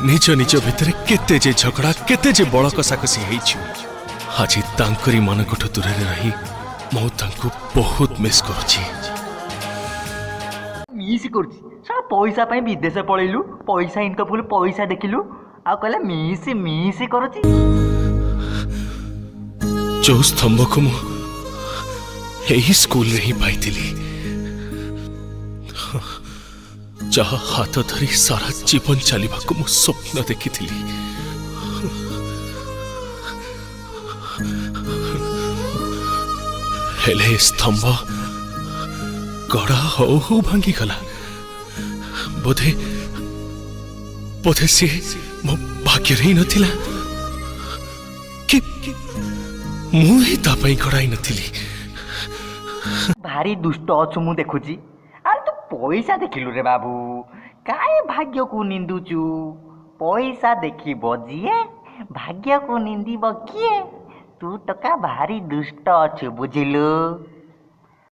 निज निज भितर केते जे झगड़ा केते जे बड़ कसाकसी हेइछु आज तांकरी मानकठ दूर रही मु तांको बहुत मिस करूची। मिस करुची सारा पैसा पाई विदेश पळैलु पैसा इनकम फुल पैसा देखिलु आ कहला मिस मिस करुची। जो स्तंभ को मु यही स्कूल रे ही पाइथिली जहा हाथ धरी सारा जीवन चलवा को मु स्वप्न देखिथिली। हेले स्तंभ गड़ा हो भांगी गला बोधे बोधे सी मो भाग्य रही नथिला कि मु ही ता पई गड़ाई नथिली। भारी दुष्ट अछु मु देखुची। अरे तू पैसा देखिलु रे बाबू काय भाग्य को निंदुचु। पैसा देखिबो जिए भाग्य को निंदिबो किए। तू तो का भारी दुष्ट अछु बुझिलु।